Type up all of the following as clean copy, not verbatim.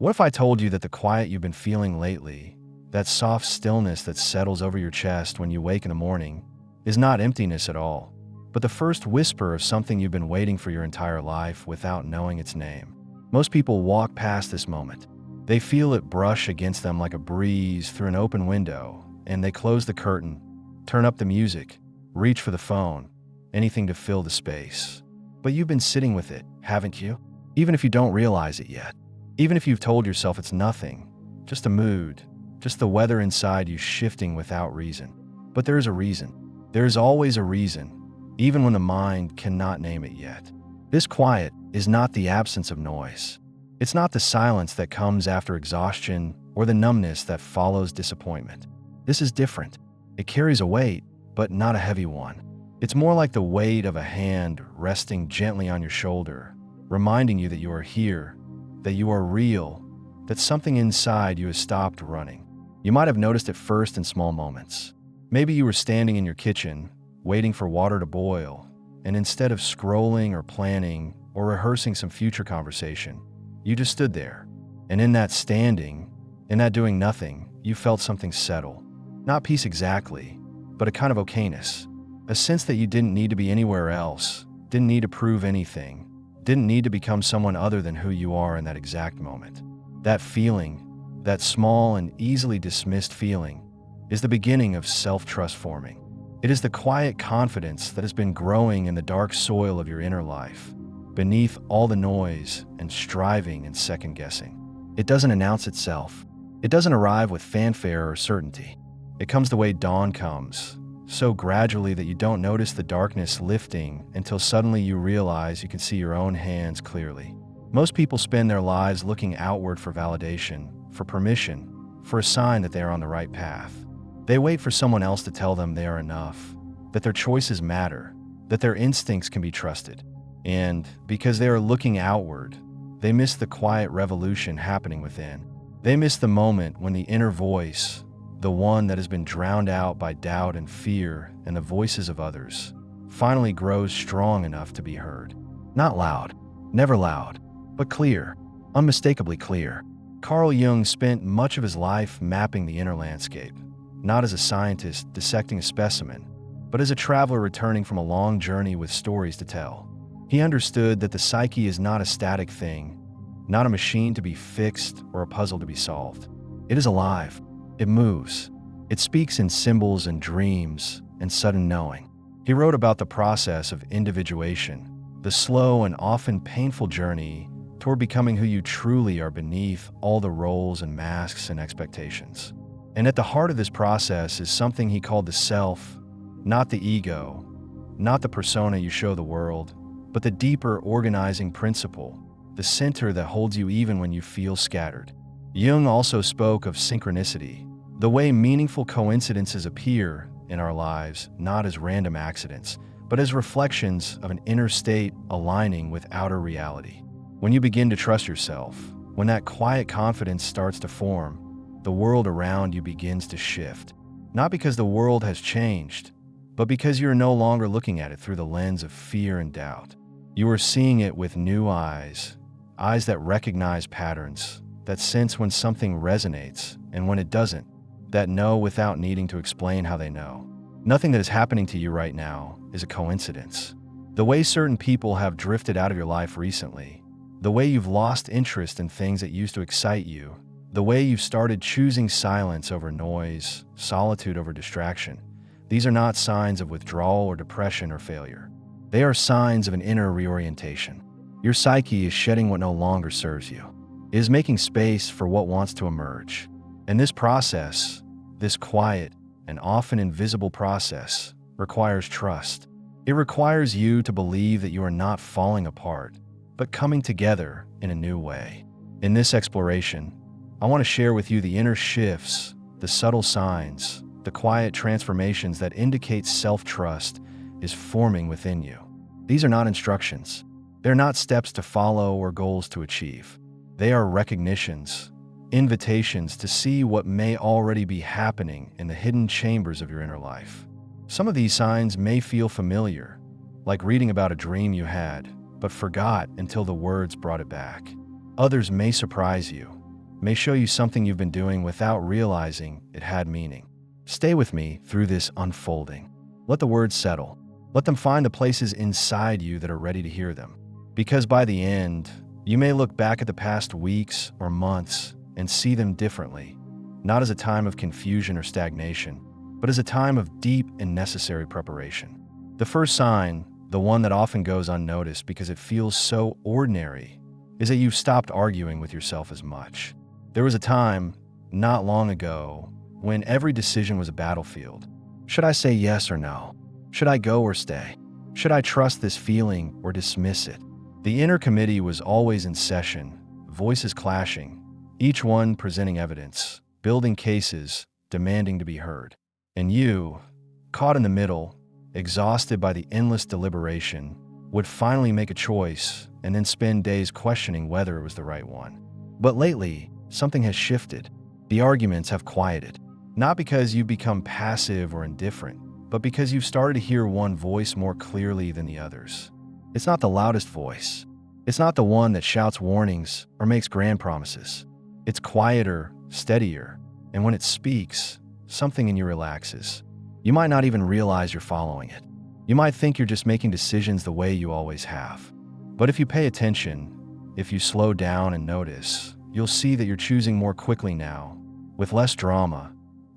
What if I told you that the quiet you've been feeling lately, that soft stillness that settles over your chest when you wake in the morning, is not emptiness at all, but the first whisper of something you've been waiting for your entire life without knowing its name? Most people walk past this moment. They feel it brush against them like a breeze through an open window, and they close the curtain, turn up the music, reach for the phone, anything to fill the space. But you've been sitting with it, haven't you? Even if you don't realize it yet. Even if you've told yourself it's nothing, just a mood, just the weather inside you shifting without reason. But there is a reason. There is always a reason, even when the mind cannot name it yet. This quiet is not the absence of noise. It's not the silence that comes after exhaustion or the numbness that follows disappointment. This is different. It carries a weight, but not a heavy one. It's more like the weight of a hand resting gently on your shoulder, reminding you that you are here, that you are real, that something inside you has stopped running. You might have noticed it first in small moments. Maybe you were standing in your kitchen, waiting for water to boil, and instead of scrolling or planning or rehearsing some future conversation, you just stood there. And in that standing, in that doing nothing, you felt something settle. Not peace exactly, but a kind of okayness. A sense that you didn't need to be anywhere else, didn't need to prove anything, didn't need to become someone other than who you are in that exact moment. That feeling, that small and easily dismissed feeling, is the beginning of self-trust forming. It is the quiet confidence that has been growing in the dark soil of your inner life, beneath all the noise and striving and second-guessing. It doesn't announce itself. It doesn't arrive with fanfare or certainty. It comes the way dawn comes, so gradually that you don't notice the darkness lifting until suddenly you realize you can see your own hands clearly. Most people spend their lives looking outward for validation, for permission, for a sign that they are on the right path. They wait for someone else to tell them they are enough, that their choices matter, that their instincts can be trusted. And because they are looking outward, they miss the quiet revolution happening within. They miss the moment when the inner voice, the one that has been drowned out by doubt and fear and the voices of others, finally grows strong enough to be heard. Not loud, never loud, but clear, unmistakably clear. Carl Jung spent much of his life mapping the inner landscape, not as a scientist dissecting a specimen, but as a traveler returning from a long journey with stories to tell. He understood that the psyche is not a static thing, not a machine to be fixed or a puzzle to be solved. It is alive. It moves. It speaks in symbols and dreams and sudden knowing. He wrote about the process of individuation, the slow and often painful journey toward becoming who you truly are beneath all the roles and masks and expectations. And at the heart of this process is something he called the self, not the ego, not the persona you show the world, but the deeper organizing principle, the center that holds you even when you feel scattered. Jung also spoke of synchronicity, the way meaningful coincidences appear in our lives, not as random accidents, but as reflections of an inner state aligning with outer reality. When you begin to trust yourself, when that quiet confidence starts to form, the world around you begins to shift. Not because the world has changed, but because you're no longer looking at it through the lens of fear and doubt. You are seeing it with new eyes, eyes that recognize patterns, that sense when something resonates and when it doesn't, that know without needing to explain how they know. Nothing that is happening to you right now is a coincidence. The way certain people have drifted out of your life recently, the way you've lost interest in things that used to excite you, the way you've started choosing silence over noise, solitude over distraction, these are not signs of withdrawal or depression or failure. They are signs of an inner reorientation. Your psyche is shedding what no longer serves you. It is making space for what wants to emerge. And this process, this quiet and often invisible process, requires trust. It requires you to believe that you are not falling apart, but coming together in a new way. In this exploration, I want to share with you the inner shifts, the subtle signs, the quiet transformations that indicate self-trust is forming within you. These are not instructions. They're not steps to follow or goals to achieve. They are recognitions, invitations to see what may already be happening in the hidden chambers of your inner life. Some of these signs may feel familiar, like reading about a dream you had, but forgot until the words brought it back. Others may surprise you, may show you something you've been doing without realizing it had meaning. Stay with me through this unfolding. Let the words settle. Let them find the places inside you that are ready to hear them. Because by the end, you may look back at the past weeks or months and see them differently, not as a time of confusion or stagnation, but as a time of deep and necessary preparation. The first sign, the one that often goes unnoticed because it feels so ordinary, is that you've stopped arguing with yourself as much. There was a time, not long ago, when every decision was a battlefield. Should I say yes or no? Should I go or stay? Should I trust this feeling or dismiss it? The inner committee was always in session, voices clashing, each one presenting evidence, building cases, demanding to be heard. And you, caught in the middle, exhausted by the endless deliberation, would finally make a choice and then spend days questioning whether it was the right one. But lately, something has shifted. The arguments have quieted. Not because you've become passive or indifferent, but because you've started to hear one voice more clearly than the others. It's not the loudest voice. It's not the one that shouts warnings or makes grand promises. It's quieter, steadier, and when it speaks, something in you relaxes. You might not even realize you're following it. You might think you're just making decisions the way you always have. But if you pay attention, if you slow down and notice, you'll see that you're choosing more quickly now, with less drama,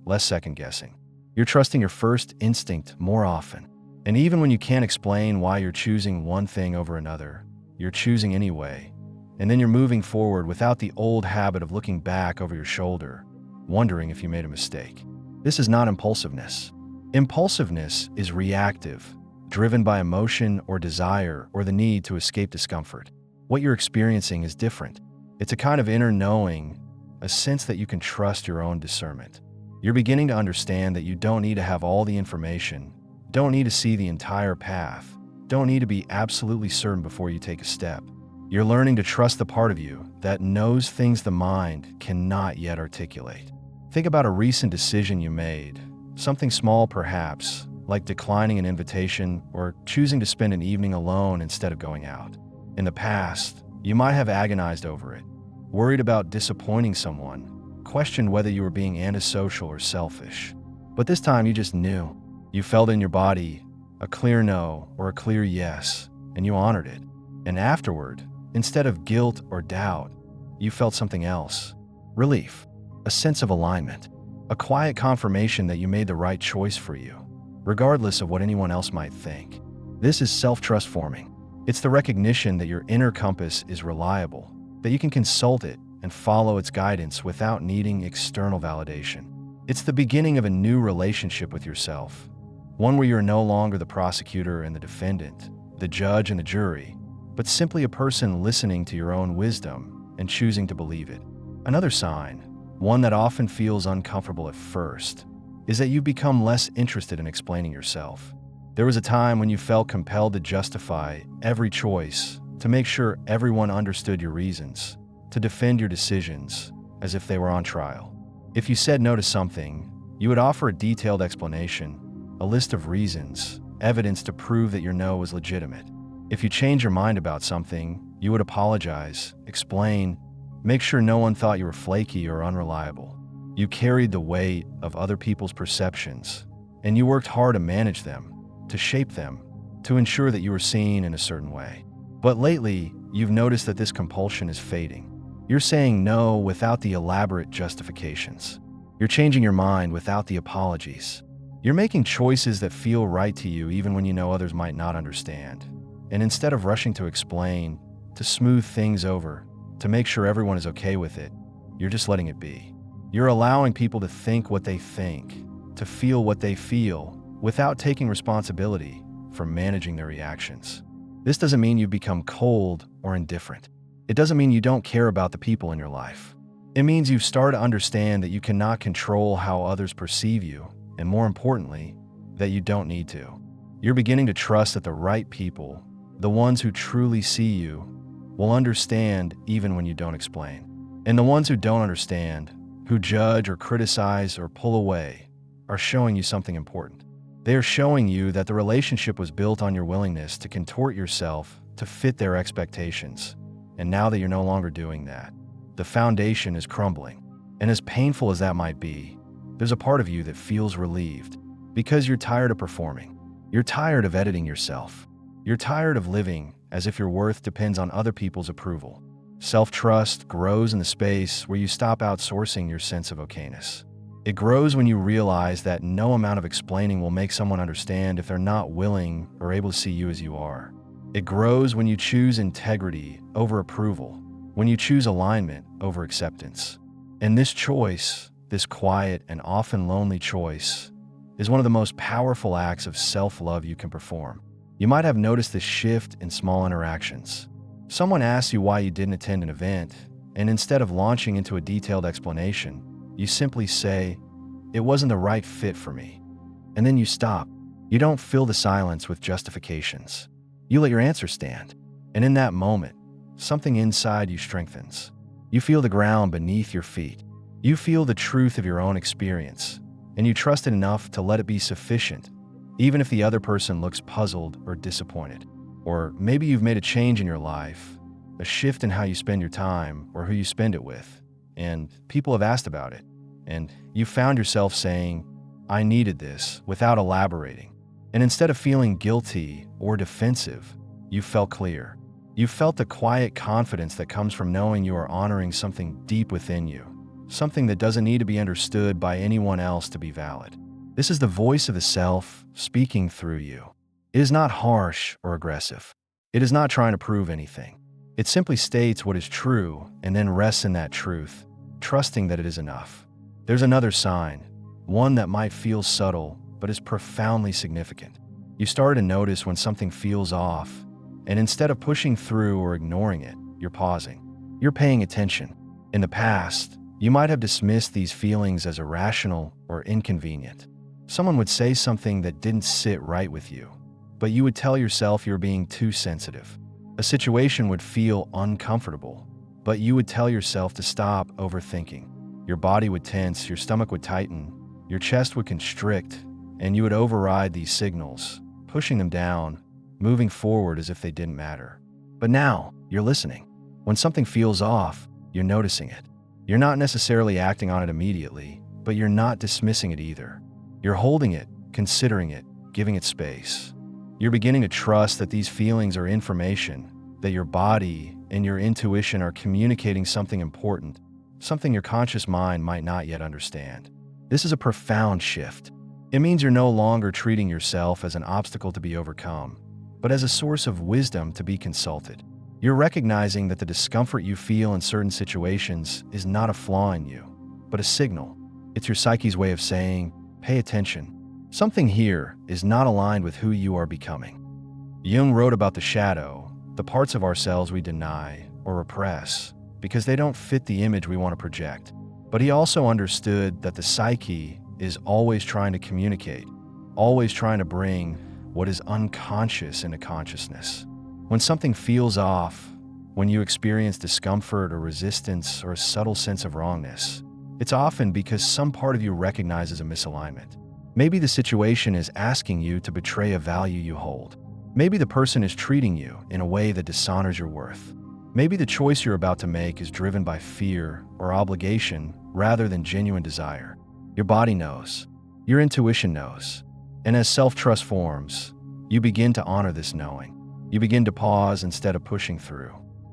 less second-guessing. You're trusting your first instinct more often. And even when you can't explain why you're choosing one thing over another, you're choosing anyway. And then you're moving forward without the old habit of looking back over your shoulder, wondering if you made a mistake. This is not impulsiveness. Impulsiveness is reactive, driven by emotion or desire or the need to escape discomfort. What you're experiencing is different. It's a kind of inner knowing, a sense that you can trust your own discernment. You're beginning to understand that you don't need to have all the information, don't need to see the entire path, don't need to be absolutely certain before you take a step. You're learning to trust the part of you that knows things the mind cannot yet articulate. Think about a recent decision you made, something small perhaps, like declining an invitation or choosing to spend an evening alone instead of going out. In the past, you might have agonized over it, worried about disappointing someone, questioned whether you were being antisocial or selfish. But this time you just knew. You felt in your body a clear no or a clear yes, and you honored it. And afterward, instead of guilt or doubt, you felt something else. Relief, a sense of alignment, a quiet confirmation that you made the right choice for you, regardless of what anyone else might think. This is self-trust forming. It's the recognition that your inner compass is reliable, that you can consult it and follow its guidance without needing external validation. It's the beginning of a new relationship with yourself, one where you're no longer the prosecutor and the defendant, the judge and the jury, but simply a person listening to your own wisdom and choosing to believe it. Another sign, one that often feels uncomfortable at first, is that you've become less interested in explaining yourself. There was a time when you felt compelled to justify every choice, to make sure everyone understood your reasons, to defend your decisions as if they were on trial. If you said no to something, you would offer a detailed explanation, a list of reasons, evidence to prove that your no was legitimate. If you changed your mind about something, you would apologize, explain, make sure no one thought you were flaky or unreliable. You carried the weight of other people's perceptions, and you worked hard to manage them, to shape them, to ensure that you were seen in a certain way. But lately, you've noticed that this compulsion is fading. You're saying no without the elaborate justifications. You're changing your mind without the apologies. You're making choices that feel right to you even when you know others might not understand. And instead of rushing to explain, to smooth things over, to make sure everyone is okay with it, you're just letting it be. You're allowing people to think what they think, to feel what they feel, without taking responsibility for managing their reactions. This doesn't mean you've become cold or indifferent. It doesn't mean you don't care about the people in your life. It means you've started to understand that you cannot control how others perceive you, and more importantly, that you don't need to. You're beginning to trust that the right people, the ones who truly see you, will understand even when you don't explain. And the ones who don't understand, who judge or criticize or pull away, are showing you something important. They are showing you that the relationship was built on your willingness to contort yourself to fit their expectations. And now that you're no longer doing that, the foundation is crumbling. And as painful as that might be, there's a part of you that feels relieved because you're tired of performing. You're tired of editing yourself. You're tired of living as if your worth depends on other people's approval. Self-trust grows in the space where you stop outsourcing your sense of okayness. It grows when you realize that no amount of explaining will make someone understand if they're not willing or able to see you as you are. It grows when you choose integrity over approval, when you choose alignment over acceptance. And this choice, this quiet and often lonely choice, is one of the most powerful acts of self-love you can perform. You might have noticed this shift in small interactions. Someone asks you why you didn't attend an event, and instead of launching into a detailed explanation, you simply say, "It wasn't the right fit for me." And then you stop. You don't fill the silence with justifications. You let your answer stand. And in that moment, something inside you strengthens. You feel the ground beneath your feet. You feel the truth of your own experience, and you trust it enough to let it be sufficient, even if the other person looks puzzled or disappointed. Or maybe you've made a change in your life, a shift in how you spend your time or who you spend it with, and people have asked about it, and you found yourself saying, "I needed this," without elaborating. And instead of feeling guilty or defensive, you felt clear. You felt the quiet confidence that comes from knowing you are honoring something deep within you, something that doesn't need to be understood by anyone else to be valid. This is the voice of the self speaking through you. It is not harsh or aggressive. It is not trying to prove anything. It simply states what is true and then rests in that truth, trusting that it is enough. There's another sign, one that might feel subtle but is profoundly significant. You start to notice when something feels off, and instead of pushing through or ignoring it, you're pausing. You're paying attention. In the past, you might have dismissed these feelings as irrational or inconvenient. Someone would say something that didn't sit right with you, but you would tell yourself you're being too sensitive. A situation would feel uncomfortable, but you would tell yourself to stop overthinking. Your body would tense, your stomach would tighten, your chest would constrict, and you would override these signals, pushing them down, moving forward as if they didn't matter. But now, you're listening. When something feels off, you're noticing it. You're not necessarily acting on it immediately, but you're not dismissing it either. You're holding it, considering it, giving it space. You're beginning to trust that these feelings are information, that your body and your intuition are communicating something important, something your conscious mind might not yet understand. This is a profound shift. It means you're no longer treating yourself as an obstacle to be overcome, but as a source of wisdom to be consulted. You're recognizing that the discomfort you feel in certain situations is not a flaw in you, but a signal. It's your psyche's way of saying, "Pay attention. Something here is not aligned with who you are becoming." Jung wrote about the shadow, the parts of ourselves we deny or repress because they don't fit the image we want to project. But he also understood that the psyche is always trying to communicate, always trying to bring what is unconscious into consciousness. When something feels off, when you experience discomfort or resistance or a subtle sense of wrongness, it's often because some part of you recognizes a misalignment. Maybe the situation is asking you to betray a value you hold. Maybe the person is treating you in a way that dishonors your worth. Maybe the choice you're about to make is driven by fear or obligation rather than genuine desire. Your body knows. Your intuition knows. And as self-trust forms, you begin to honor this knowing. You begin to pause instead of pushing through.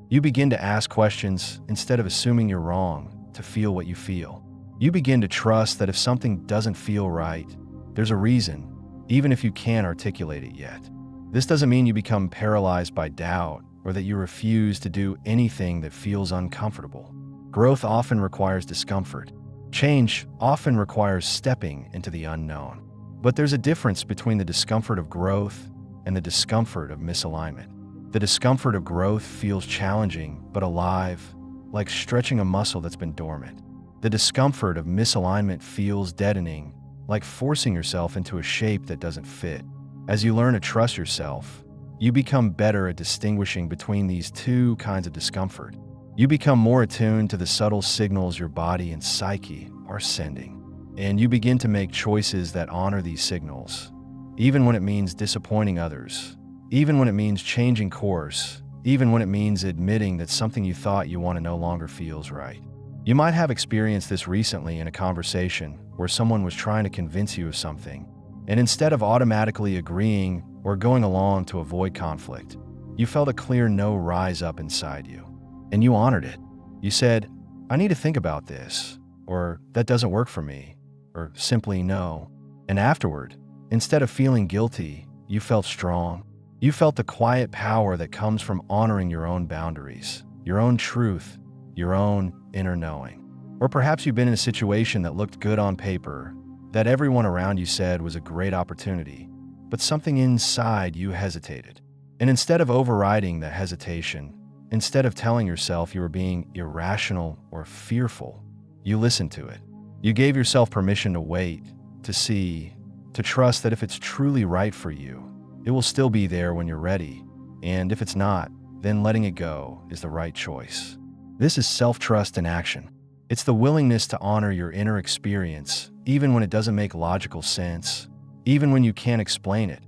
You begin to ask questions instead of assuming you're wrong to feel what you feel. You begin to trust that if something doesn't feel right, there's a reason, even if you can't articulate it yet. This doesn't mean you become paralyzed by doubt or that you refuse to do anything that feels uncomfortable. Growth often requires discomfort. Change often requires stepping into the unknown. But there's a difference between the discomfort of growth and the discomfort of misalignment. The discomfort of growth feels challenging but alive, like stretching a muscle that's been dormant. The discomfort of misalignment feels deadening, like forcing yourself into a shape that doesn't fit. As you learn to trust yourself, you become better at distinguishing between these two kinds of discomfort. You become more attuned to the subtle signals your body and psyche are sending. And you begin to make choices that honor these signals, even when it means disappointing others, even when it means changing course, even when it means admitting that something you thought you wanted no longer feels right. You might have experienced this recently in a conversation where someone was trying to convince you of something, and instead of automatically agreeing or going along to avoid conflict, you felt a clear no rise up inside you, and you honored it. You said, "I need to think about this," or "that doesn't work for me," or simply no. And afterward, instead of feeling guilty, you felt strong. You felt the quiet power that comes from honoring your own boundaries, your own truth, your own inner knowing. Or perhaps you've been in a situation that looked good on paper, that everyone around you said was a great opportunity, but something inside you hesitated. And instead of overriding the hesitation, instead of telling yourself you were being irrational or fearful, you listened to it. You gave yourself permission to wait, to see, to trust that if it's truly right for you, it will still be there when you're ready. And if it's not, then letting it go is the right choice. This is self-trust in action. It's the willingness to honor your inner experience, even when it doesn't make logical sense, even when you can't explain it,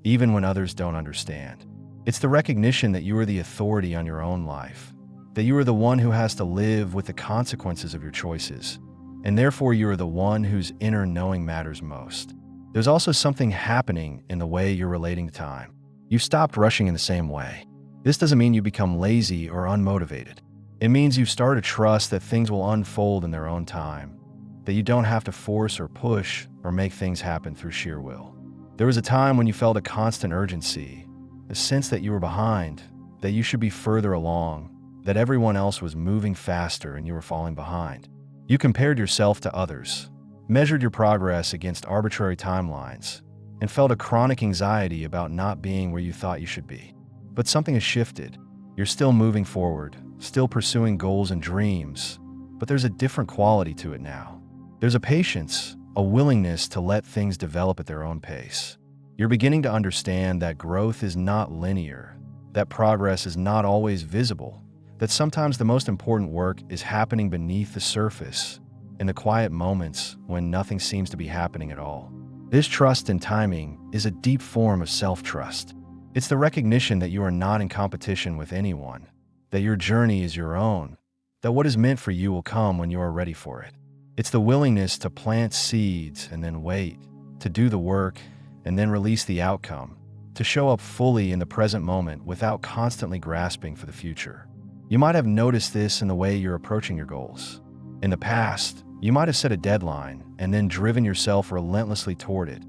even when others don't understand. It's the recognition that you are the authority on your own life, that you are the one who has to live with the consequences of your choices, and therefore you are the one whose inner knowing matters most. There's also something happening in the way you're relating to time. You've stopped rushing in the same way. This doesn't mean you become lazy or unmotivated. It means you've started to trust that things will unfold in their own time, that you don't have to force or push or make things happen through sheer will. There was a time when you felt a constant urgency, a sense that you were behind, that you should be further along, that everyone else was moving faster and you were falling behind. You compared yourself to others, measured your progress against arbitrary timelines, and felt a chronic anxiety about not being where you thought you should be. But something has shifted. You're still moving forward, still pursuing goals and dreams, but there's a different quality to it now. There's a patience, a willingness to let things develop at their own pace. You're beginning to understand that growth is not linear, that progress is not always visible, that sometimes the most important work is happening beneath the surface, in the quiet moments when nothing seems to be happening at all. This trust in timing is a deep form of self-trust. It's the recognition that you are not in competition with anyone, that your journey is your own, that what is meant for you will come when you are ready for it. It's the willingness to plant seeds and then wait, to do the work and then release the outcome, to show up fully in the present moment without constantly grasping for the future. You might have noticed this in the way you're approaching your goals. In the past, you might have set a deadline and then driven yourself relentlessly toward it,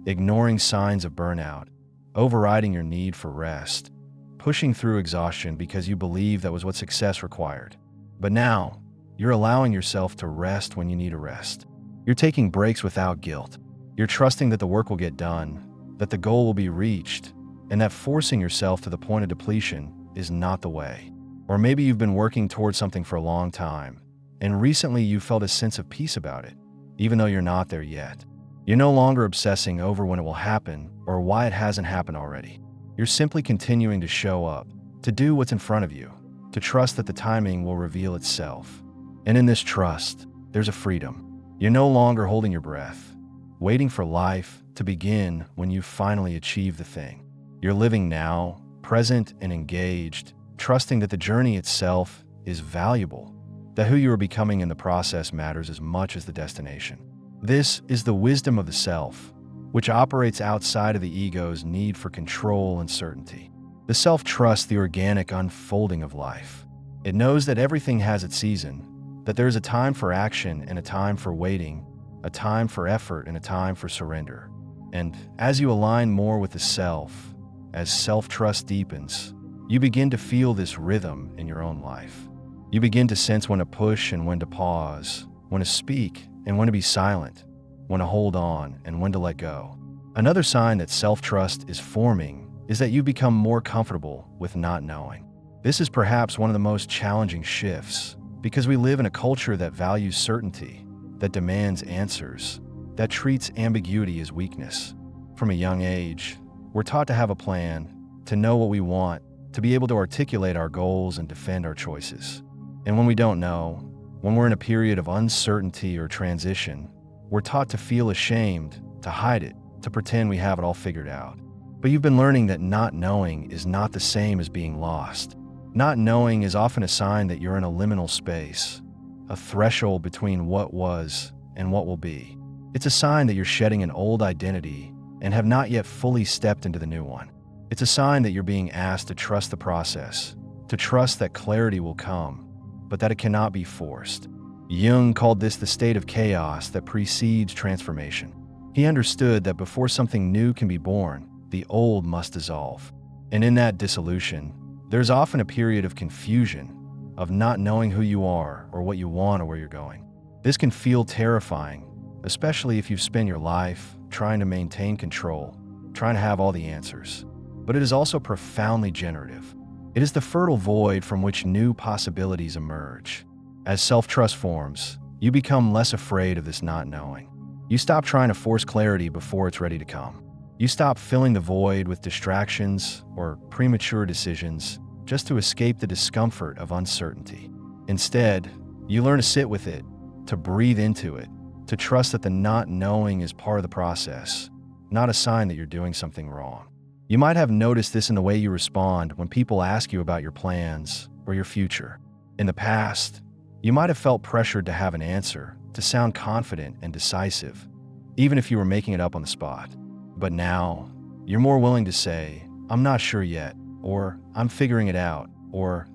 ignoring signs of burnout, overriding your need for rest, pushing through exhaustion because you believe that was what success required. But now, you're allowing yourself to rest when you need a rest. You're taking breaks without guilt. You're trusting that the work will get done, that the goal will be reached, and that forcing yourself to the point of depletion is not the way. Or maybe you've been working towards something for a long time, and recently you felt a sense of peace about it, even though you're not there yet. You're no longer obsessing over when it will happen or why it hasn't happened already. You're simply continuing to show up, to do what's in front of you, to trust that the timing will reveal itself. And in this trust, there's a freedom. You're no longer holding your breath, waiting for life to begin when you finally achieve the thing. You're living now, present and engaged, trusting that the journey itself is valuable, that who you are becoming in the process matters as much as the destination. This is the wisdom of the self, which operates outside of the ego's need for control and certainty. The self trusts the organic unfolding of life. It knows that everything has its season, that there is a time for action and a time for waiting, a time for effort and a time for surrender. And as you align more with the self, as self-trust deepens, you begin to feel this rhythm in your own life. You begin to sense when to push and when to pause, when to speak and when to be silent, when to hold on and when to let go. Another sign that self-trust is forming is that you become more comfortable with not knowing. This is perhaps one of the most challenging shifts because we live in a culture that values certainty, that demands answers, that treats ambiguity as weakness. From a young age, we're taught to have a plan, to know what we want, to be able to articulate our goals and defend our choices. And when we don't know, when we're in a period of uncertainty or transition, we're taught to feel ashamed, to hide it, to pretend we have it all figured out. But you've been learning that not knowing is not the same as being lost. Not knowing is often a sign that you're in a liminal space, a threshold between what was and what will be. It's a sign that you're shedding an old identity and have not yet fully stepped into the new one. It's a sign that you're being asked to trust the process, to trust that clarity will come, but that it cannot be forced. Jung called this the state of chaos that precedes transformation. He understood that before something new can be born, the old must dissolve. And in that dissolution, there's often a period of confusion, of not knowing who you are or what you want or where you're going. This can feel terrifying, especially if you've spent your life trying to maintain control, trying to have all the answers. But it is also profoundly generative. It is the fertile void from which new possibilities emerge. As self-trust forms, you become less afraid of this not knowing. You stop trying to force clarity before it's ready to come. You stop filling the void with distractions or premature decisions just to escape the discomfort of uncertainty. Instead, you learn to sit with it, to breathe into it, to trust that the not knowing is part of the process, not a sign that you're doing something wrong. You might have noticed this in the way you respond when people ask you about your plans or your future. In the past, you might have felt pressured to have an answer, to sound confident and decisive, even if you were making it up on the spot. But now, you're more willing to say, "I'm not sure yet," or "I'm figuring it out," or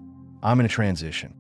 "I'm in a transition."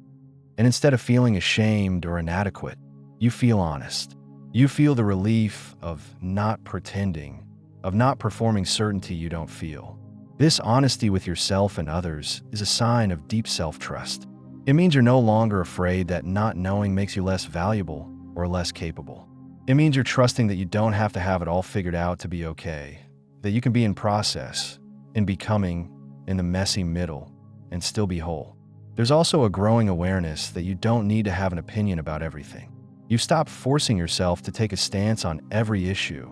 And instead of feeling ashamed or inadequate, you feel honest. You feel the relief of not pretending, of not performing certainty you don't feel. This honesty with yourself and others is a sign of deep self-trust. It means you're no longer afraid that not knowing makes you less valuable or less capable. It means you're trusting that you don't have to have it all figured out to be okay, that you can be in process, in becoming, in the messy middle, and still be whole. There's also a growing awareness that you don't need to have an opinion about everything. You've stopped forcing yourself to take a stance on every issue,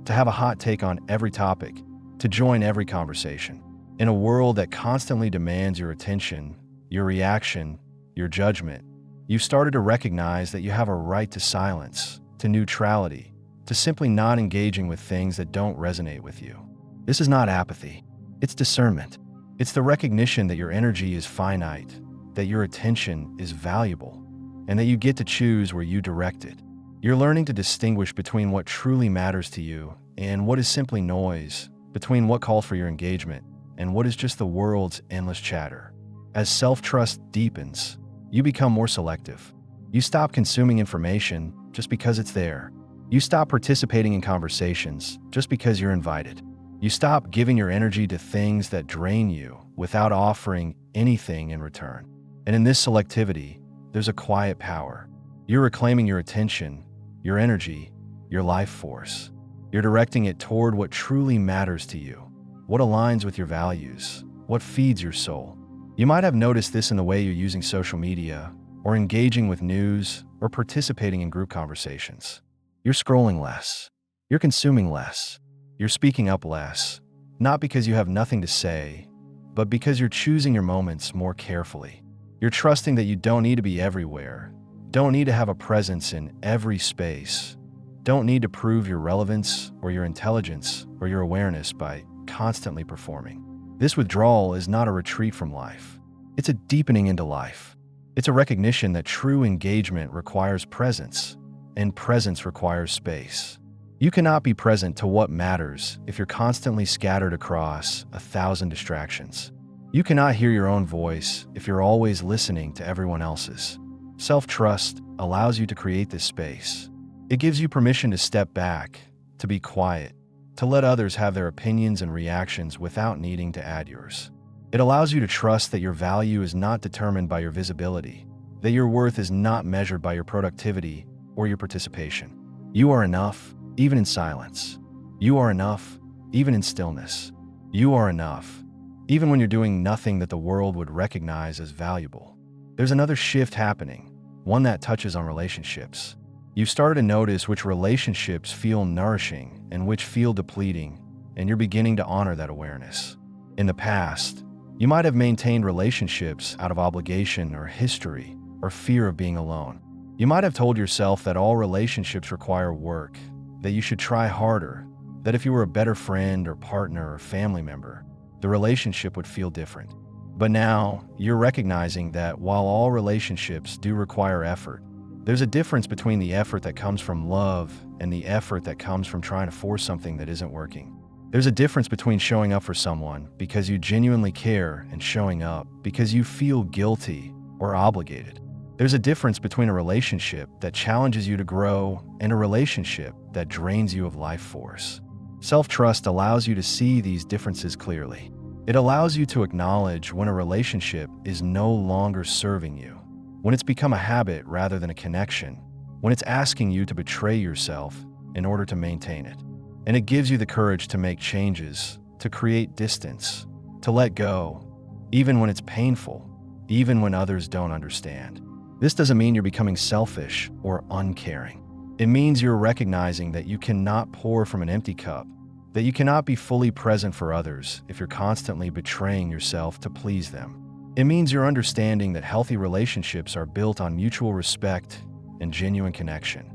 to have a hot take on every topic, to join every conversation. In a world that constantly demands your attention, your reaction, your judgment, you've started to recognize that you have a right to silence, to neutrality, to simply not engaging with things that don't resonate with you. This is not apathy. It's discernment. It's the recognition that your energy is finite, that your attention is valuable, and that you get to choose where you direct it. You're learning to distinguish between what truly matters to you and what is simply noise, between what calls for your engagement and what is just the world's endless chatter. As self-trust deepens, you become more selective. You stop consuming information just because it's there. You stop participating in conversations just because you're invited. You stop giving your energy to things that drain you without offering anything in return. And in this selectivity, there's a quiet power. You're reclaiming your attention, your energy, your life force. You're directing it toward what truly matters to you, what aligns with your values, what feeds your soul. You might have noticed this in the way you're using social media, or engaging with news, or participating in group conversations. You're scrolling less. You're consuming less. You're speaking up less, not because you have nothing to say, but because you're choosing your moments more carefully. You're trusting that you don't need to be everywhere, don't need to have a presence in every space, don't need to prove your relevance or your intelligence or your awareness by constantly performing. This withdrawal is not a retreat from life. It's a deepening into life. It's a recognition that true engagement requires presence, and presence requires space. You cannot be present to what matters if you're constantly scattered across 1,000 distractions. You cannot hear your own voice if you're always listening to everyone else's. Self-trust allows you to create this space. It gives you permission to step back, to be quiet, to let others have their opinions and reactions without needing to add yours. It allows you to trust that your value is not determined by your visibility, that your worth is not measured by your productivity or your participation. You are enough, even in silence. You are enough, even in stillness. You are enough, even when you're doing nothing that the world would recognize as valuable. There's another shift happening, one that touches on relationships. You've started to notice which relationships feel nourishing and which feel depleting, and you're beginning to honor that awareness. In the past, you might have maintained relationships out of obligation or history or fear of being alone. You might have told yourself that all relationships require work, that you should try harder, that if you were a better friend or partner or family member, the relationship would feel different. But now, you're recognizing that while all relationships do require effort, there's a difference between the effort that comes from love and the effort that comes from trying to force something that isn't working. There's a difference between showing up for someone because you genuinely care and showing up because you feel guilty or obligated. There's a difference between a relationship that challenges you to grow and a relationship that drains you of life force. Self-trust allows you to see these differences clearly. It allows you to acknowledge when a relationship is no longer serving you, when it's become a habit rather than a connection, when it's asking you to betray yourself in order to maintain it. And it gives you the courage to make changes, to create distance, to let go, even when it's painful, even when others don't understand. This doesn't mean you're becoming selfish or uncaring. It means you're recognizing that you cannot pour from an empty cup, that you cannot be fully present for others if you're constantly betraying yourself to please them. It means you're understanding that healthy relationships are built on mutual respect and genuine connection,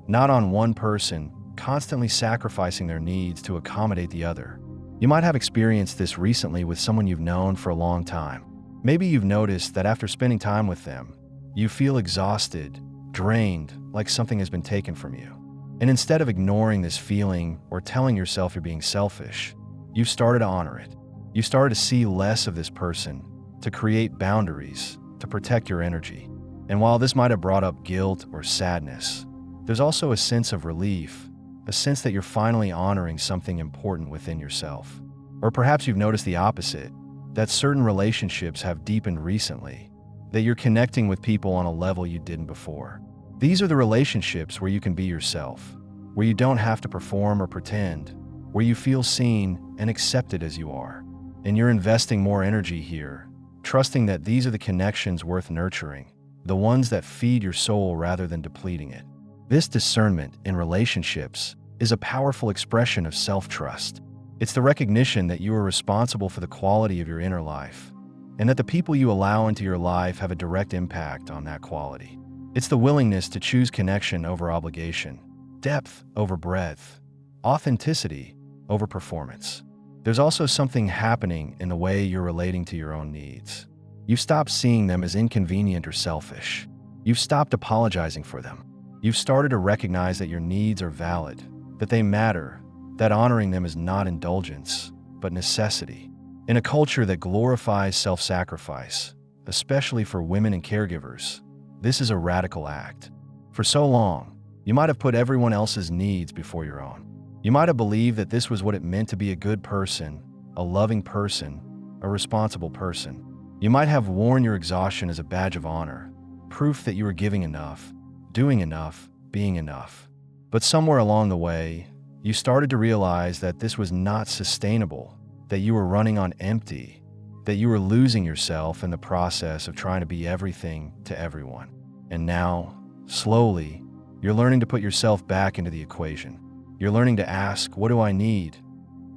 not on one person constantly sacrificing their needs to accommodate the other. You might have experienced this recently with someone you've known for a long time. Maybe you've noticed that after spending time with them, you feel exhausted, drained, like something has been taken from you. And instead of ignoring this feeling or telling yourself you're being selfish, you've started to honor it. You started to see less of this person, to create boundaries, to protect your energy. And while this might have brought up guilt or sadness, there's also a sense of relief, a sense that you're finally honoring something important within yourself. Or perhaps you've noticed the opposite, that certain relationships have deepened recently, that you're connecting with people on a level you didn't before. These are the relationships where you can be yourself, where you don't have to perform or pretend, where you feel seen and accepted as you are. And you're investing more energy here, trusting that these are the connections worth nurturing, the ones that feed your soul rather than depleting it. This discernment in relationships is a powerful expression of self-trust. It's the recognition that you are responsible for the quality of your inner life, and that the people you allow into your life have a direct impact on that quality. It's the willingness to choose connection over obligation, depth over breadth, authenticity over performance. There's also something happening in the way you're relating to your own needs. You've stopped seeing them as inconvenient or selfish. You've stopped apologizing for them. You've started to recognize that your needs are valid, that they matter, that honoring them is not indulgence, but necessity. In a culture that glorifies self-sacrifice, especially for women and caregivers, this is a radical act. For so long, you might have put everyone else's needs before your own. You might have believed that this was what it meant to be a good person, a loving person, a responsible person. You might have worn your exhaustion as a badge of honor, proof that you were giving enough, doing enough, being enough. But somewhere along the way, you started to realize that this was not sustainable, that you were running on empty, that you were losing yourself in the process of trying to be everything to everyone. And now, slowly, you're learning to put yourself back into the equation. You're learning to ask, what do I need?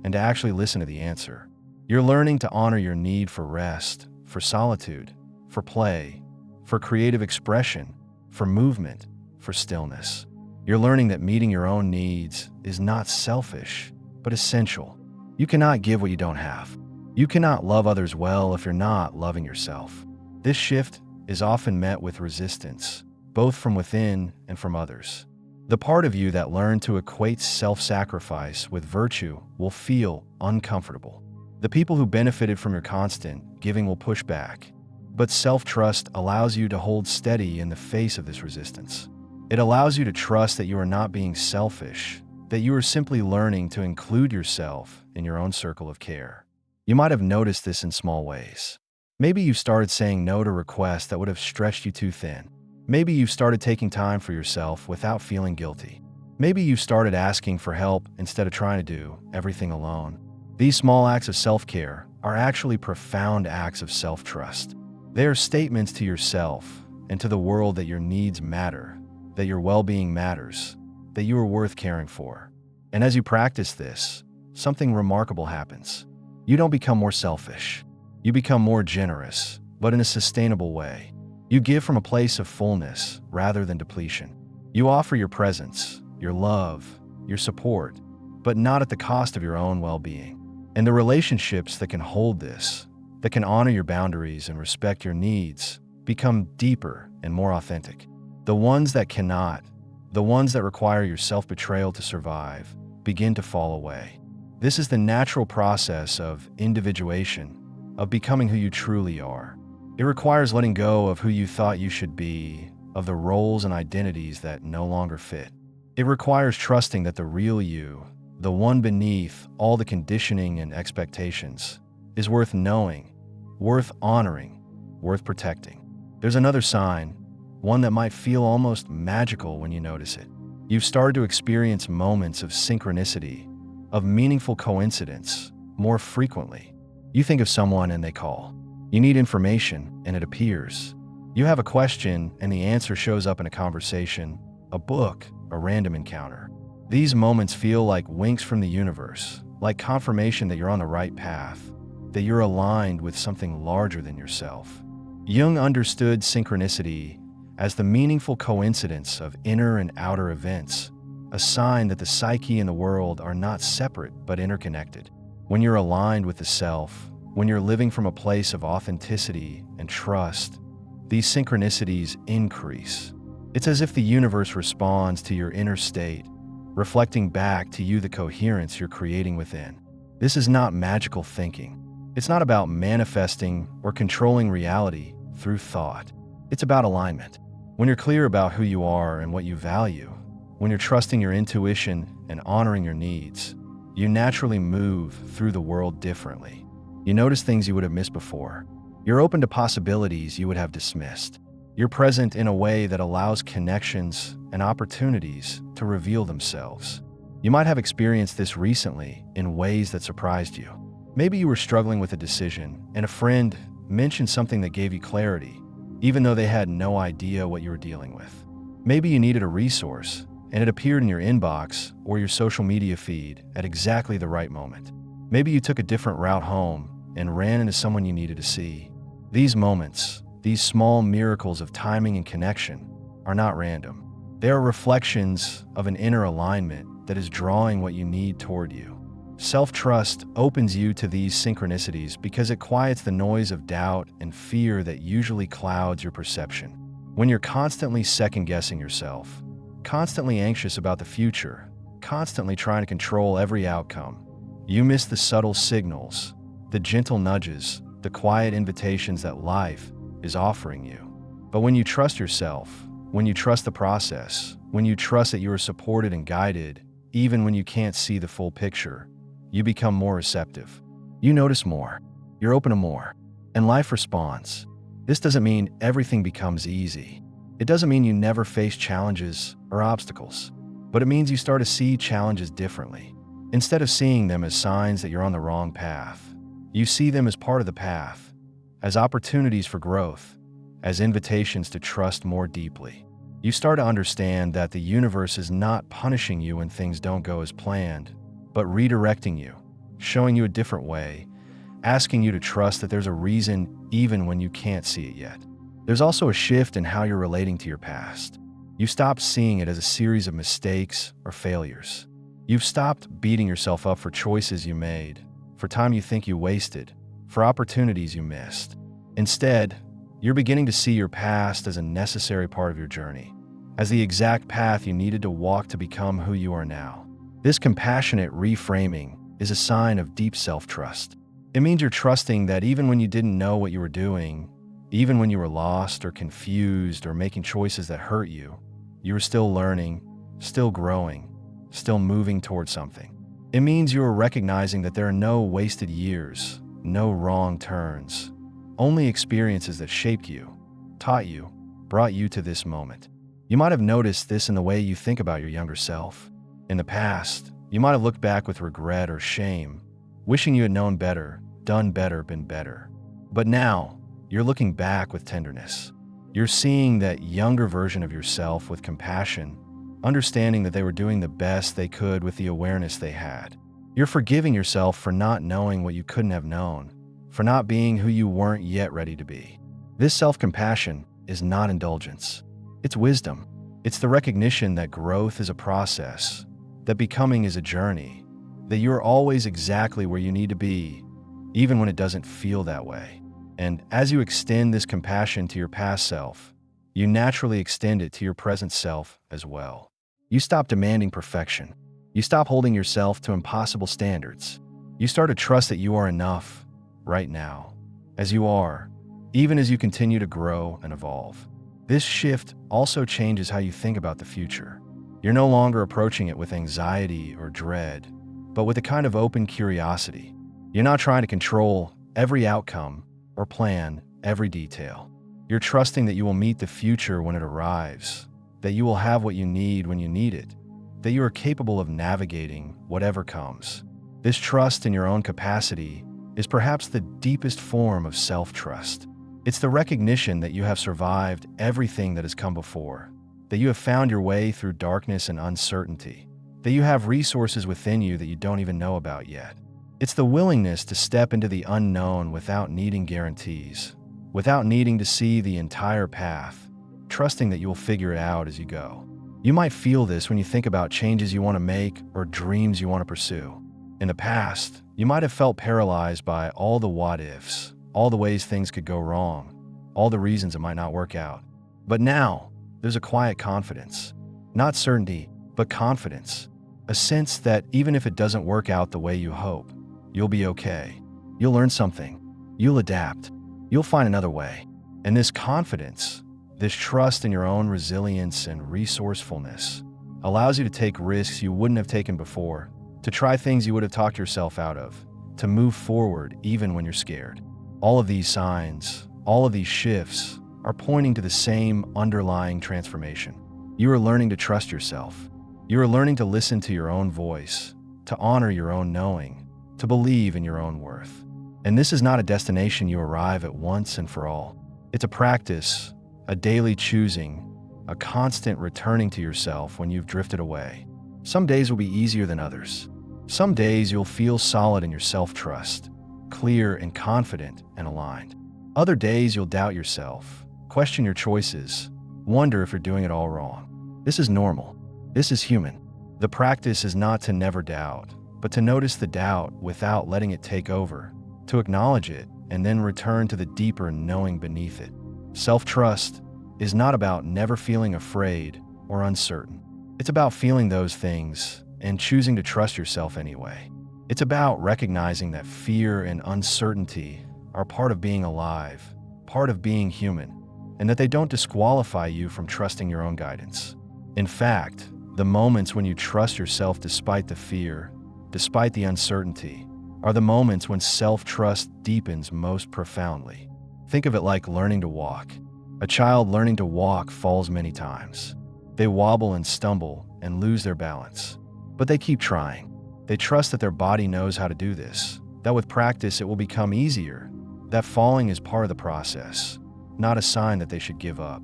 And to actually listen to the answer. You're learning to honor your need for rest, for solitude, for play, for creative expression, for movement, for stillness. You're learning that meeting your own needs is not selfish, but essential. You cannot give what you don't have. You cannot love others well if you're not loving yourself. This shift is often met with resistance, both from within and from others. The part of you that learned to equate self-sacrifice with virtue will feel uncomfortable. The people who benefited from your constant giving will push back. But self-trust allows you to hold steady in the face of this resistance. It allows you to trust that you are not being selfish, that you are simply learning to include yourself in your own circle of care. You might have noticed this in small ways. Maybe you started saying no to requests that would have stretched you too thin. Maybe you started taking time for yourself without feeling guilty. Maybe you started asking for help instead of trying to do everything alone. These small acts of self-care are actually profound acts of self-trust. They are statements to yourself and to the world that your needs matter, that your well-being matters, that you are worth caring for. And as you practice this, something remarkable happens. You don't become more selfish. You become more generous, but in a sustainable way. You give from a place of fullness rather than depletion. You offer your presence, your love, your support, but not at the cost of your own well-being. And the relationships that can hold this, that can honor your boundaries and respect your needs, become deeper and more authentic. The ones that cannot, the ones that require your self-betrayal to survive, begin to fall away. This is the natural process of individuation, of becoming who you truly are. It requires letting go of who you thought you should be, of the roles and identities that no longer fit. It requires trusting that the real you, the one beneath all the conditioning and expectations, is worth knowing, worth honoring, worth protecting. There's another sign, one that might feel almost magical when you notice it. You've started to experience moments of synchronicity, of meaningful coincidence, more frequently. You think of someone and they call. You need information and it appears. You have a question and the answer shows up in a conversation, a book, a random encounter. These moments feel like winks from the universe, like confirmation that you're on the right path, that you're aligned with something larger than yourself. Jung understood synchronicity as the meaningful coincidence of inner and outer events, a sign that the psyche and the world are not separate but interconnected. When you're aligned with the self, when you're living from a place of authenticity and trust, these synchronicities increase. It's as if the universe responds to your inner state, reflecting back to you the coherence you're creating within. This is not magical thinking. It's not about manifesting or controlling reality through thought. It's about alignment. When you're clear about who you are and what you value, when you're trusting your intuition and honoring your needs, you naturally move through the world differently. You notice things you would have missed before. You're open to possibilities you would have dismissed. You're present in a way that allows connections and opportunities to reveal themselves. You might have experienced this recently in ways that surprised you. Maybe you were struggling with a decision and a friend mentioned something that gave you clarity, even though they had no idea what you were dealing with. Maybe you needed a resource and it appeared in your inbox or your social media feed at exactly the right moment. Maybe you took a different route home and ran into someone you needed to see. These moments, these small miracles of timing and connection, are not random. They are reflections of an inner alignment that is drawing what you need toward you. Self-trust opens you to these synchronicities because it quiets the noise of doubt and fear that usually clouds your perception. When you're constantly second-guessing yourself, constantly anxious about the future, constantly trying to control every outcome, you miss the subtle signals, the gentle nudges, the quiet invitations that life is offering you. But when you trust yourself, when you trust the process, when you trust that you are supported and guided, even when you can't see the full picture, you become more receptive. You notice more. You're open to more. And life responds. This doesn't mean everything becomes easy. It doesn't mean you never face challenges or obstacles. But it means you start to see challenges differently. Instead of seeing them as signs that you're on the wrong path, you see them as part of the path, as opportunities for growth, as invitations to trust more deeply. You start to understand that the universe is not punishing you when things don't go as planned, but redirecting you, showing you a different way, asking you to trust that there's a reason even when you can't see it yet. There's also a shift in how you're relating to your past. You stop seeing it as a series of mistakes or failures. You've stopped beating yourself up for choices you made, for time you think you wasted, for opportunities you missed. Instead, you're beginning to see your past as a necessary part of your journey, as the exact path you needed to walk to become who you are now. This compassionate reframing is a sign of deep self-trust. It means you're trusting that even when you didn't know what you were doing, even when you were lost or confused or making choices that hurt you, you were still learning, still growing, still moving towards something. It means you are recognizing that there are no wasted years, no wrong turns, only experiences that shaped you, taught you, brought you to this moment. You might have noticed this in the way you think about your younger self. In the past, you might have looked back with regret or shame, wishing you had known better, done better, been better. But now, you're looking back with tenderness. You're seeing that younger version of yourself with compassion, understanding that they were doing the best they could with the awareness they had. You're forgiving yourself for not knowing what you couldn't have known, for not being who you weren't yet ready to be. This self-compassion is not indulgence. It's wisdom. It's the recognition that growth is a process, that becoming is a journey, that you are always exactly where you need to be, even when it doesn't feel that way. And as you extend this compassion to your past self, you naturally extend it to your present self as well. You stop demanding perfection. You stop holding yourself to impossible standards. You start to trust that you are enough right now, as you are, even as you continue to grow and evolve. This shift also changes how you think about the future. You're no longer approaching it with anxiety or dread, but with a kind of open curiosity. You're not trying to control every outcome or plan every detail. You're trusting that you will meet the future when it arrives, that you will have what you need when you need it, that you are capable of navigating whatever comes. This trust in your own capacity is perhaps the deepest form of self-trust. It's the recognition that you have survived everything that has come before, that you have found your way through darkness and uncertainty, that you have resources within you that you don't even know about yet. It's the willingness to step into the unknown without needing guarantees, without needing to see the entire path, trusting that you will figure it out as you go. You might feel this when you think about changes you want to make or dreams you want to pursue. In the past, you might have felt paralyzed by all the what-ifs, all the ways things could go wrong, all the reasons it might not work out. But now, there's a quiet confidence. Not certainty, but confidence. A sense that even if it doesn't work out the way you hope, you'll be okay. You'll learn something. You'll adapt. You'll find another way. And this confidence, this trust in your own resilience and resourcefulness, allows you to take risks you wouldn't have taken before, to try things you would have talked yourself out of, to move forward even when you're scared. All of these signs, all of these shifts, are pointing to the same underlying transformation. You are learning to trust yourself. You are learning to listen to your own voice, to honor your own knowing, to believe in your own worth. And this is not a destination you arrive at once and for all. It's a practice, a daily choosing, a constant returning to yourself when you've drifted away. Some days will be easier than others. Some days you'll feel solid in your self-trust, clear and confident and aligned. Other days you'll doubt yourself, question your choices, wonder if you're doing it all wrong. This is normal. This is human. The practice is not to never doubt, but to notice the doubt without letting it take over, to acknowledge it and then return to the deeper knowing beneath it. Self-trust is not about never feeling afraid or uncertain. It's about feeling those things and choosing to trust yourself anyway. It's about recognizing that fear and uncertainty are part of being alive, part of being human, and that they don't disqualify you from trusting your own guidance. In fact, the moments when you trust yourself despite the fear, despite the uncertainty, are the moments when self-trust deepens most profoundly. Think of it like learning to walk. A child learning to walk falls many times. They wobble and stumble and lose their balance. But they keep trying. They trust that their body knows how to do this, that with practice it will become easier, that falling is part of the process, not a sign that they should give up.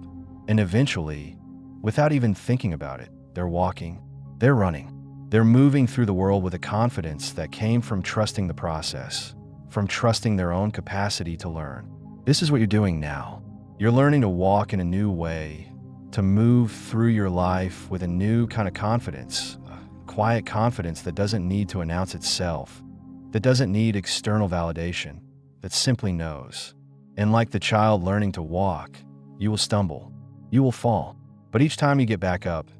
And eventually, without even thinking about it, they're walking, they're running, they're moving through the world with a confidence that came from trusting the process, from trusting their own capacity to learn. This is what you're doing now. You're learning to walk in a new way, to move through your life with a new kind of confidence, a quiet confidence that doesn't need to announce itself, that doesn't need external validation, that simply knows. And like the child learning to walk, you will stumble, you will fall. But each time you get back up,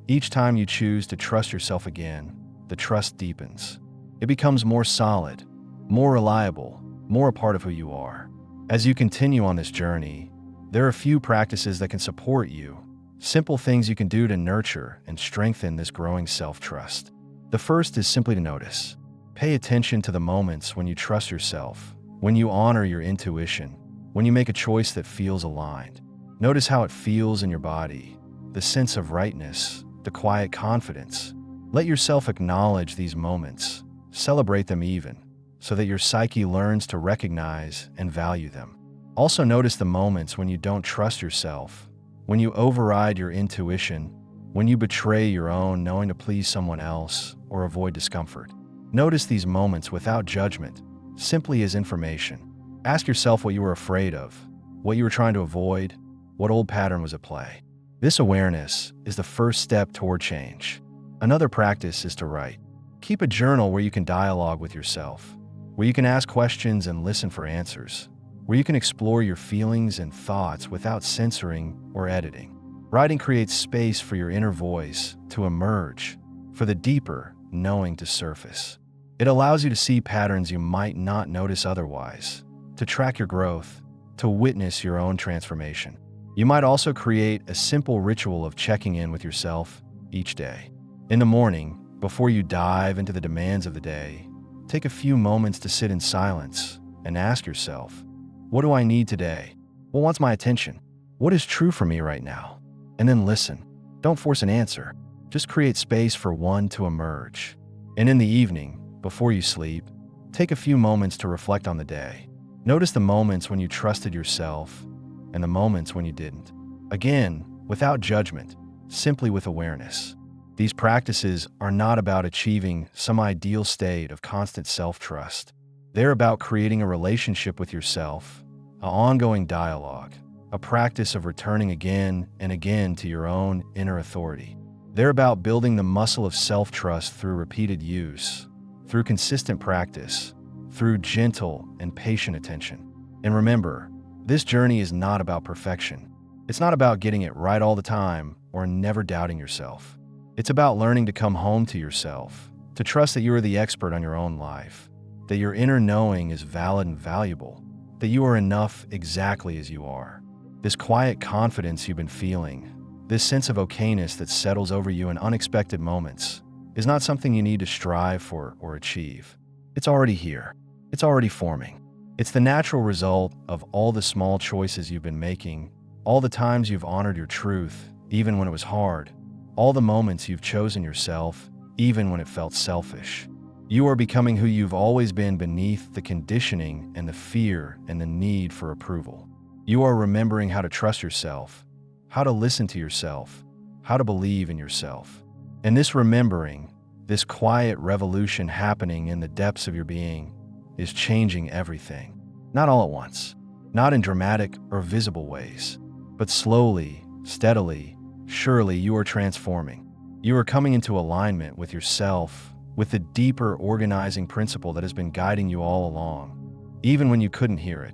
each time you choose to trust yourself again, the trust deepens. It becomes more solid, more reliable, more a part of who you are. As you continue on this journey, there are a few practices that can support you, simple things you can do to nurture and strengthen this growing self-trust. The first is simply to notice. Pay attention to the moments when you trust yourself, when you honor your intuition, when you make a choice that feels aligned. Notice how it feels in your body, the sense of rightness, the quiet confidence. Let yourself acknowledge these moments, celebrate them even, so that your psyche learns to recognize and value them. Also notice the moments when you don't trust yourself, when you override your intuition, when you betray your own knowing to please someone else or avoid discomfort. Notice these moments without judgment, simply as information. Ask yourself what you were afraid of, what you were trying to avoid, what old pattern was at play. This awareness is the first step toward change. Another practice is to write. Keep a journal where you can dialogue with yourself, where you can ask questions and listen for answers, where you can explore your feelings and thoughts without censoring or editing. Writing creates space for your inner voice to emerge, for the deeper knowing to surface. It allows you to see patterns you might not notice otherwise, to track your growth, to witness your own transformation. You might also create a simple ritual of checking in with yourself each day. In the morning, before you dive into the demands of the day, take a few moments to sit in silence and ask yourself, what do I need today? What wants my attention? What is true for me right now? And then listen. Don't force an answer. Just create space for one to emerge. And in the evening, before you sleep, take a few moments to reflect on the day. Notice the moments when you trusted yourself and the moments when you didn't. Again, without judgment, simply with awareness. These practices are not about achieving some ideal state of constant self-trust. They're about creating a relationship with yourself, an ongoing dialogue, a practice of returning again and again to your own inner authority. They're about building the muscle of self-trust through repeated use, through consistent practice, through gentle and patient attention. And remember, this journey is not about perfection. It's not about getting it right all the time or never doubting yourself. It's about learning to come home to yourself, to trust that you are the expert on your own life, that your inner knowing is valid and valuable, that you are enough exactly as you are. This quiet confidence you've been feeling, this sense of okayness that settles over you in unexpected moments, is not something you need to strive for or achieve. It's already here. It's already forming. It's the natural result of all the small choices you've been making, all the times you've honored your truth, even when it was hard, all the moments you've chosen yourself, even when it felt selfish. You are becoming who you've always been beneath the conditioning and the fear and the need for approval. You are remembering how to trust yourself, how to listen to yourself, how to believe in yourself. And this remembering, this quiet revolution happening in the depths of your being, is changing everything. Not all at once, not in dramatic or visible ways, but slowly, steadily, surely you are transforming. You are coming into alignment with yourself, with the deeper organizing principle that has been guiding you all along, even when you couldn't hear it,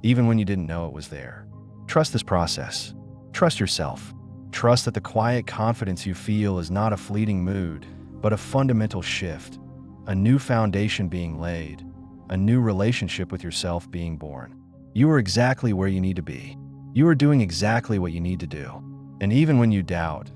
even when you didn't know it was there. Trust this process. Trust yourself. Trust that the quiet confidence you feel is not a fleeting mood, but a fundamental shift, a new foundation being laid, a new relationship with yourself being born. You are exactly where you need to be. You are doing exactly what you need to do. And even when you doubt,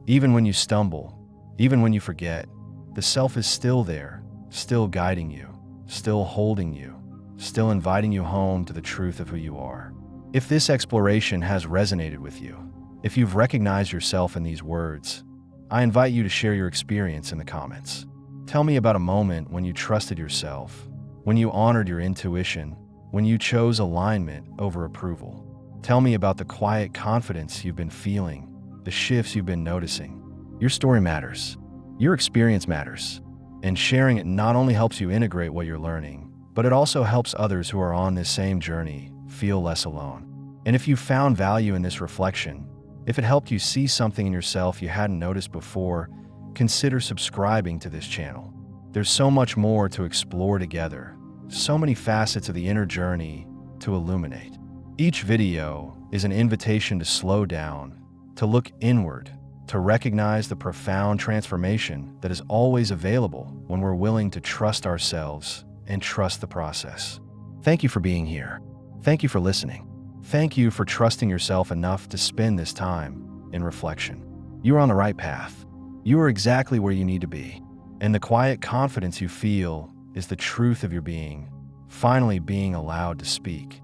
even when you stumble, even when you forget, the self is still there, still guiding you, still holding you, still inviting you home to the truth of who you are. If this exploration has resonated with you, if you've recognized yourself in these words, I invite you to share your experience in the comments. Tell me about a moment when you trusted yourself, when you honored your intuition, when you chose alignment over approval. Tell me about the quiet confidence you've been feeling, the shifts you've been noticing. Your story matters. Your experience matters. And sharing it not only helps you integrate what you're learning, but it also helps others who are on this same journey feel less alone. And if you found value in this reflection, if it helped you see something in yourself you hadn't noticed before, consider subscribing to this channel. There's so much more to explore together, so many facets of the inner journey to illuminate. Each video is an invitation to slow down, to look inward, to recognize the profound transformation that is always available when we're willing to trust ourselves and trust the process. Thank you for being here. Thank you for listening. Thank you for trusting yourself enough to spend this time in reflection. You are on the right path. You are exactly where you need to be. And the quiet confidence you feel is the truth of your being, finally being allowed to speak.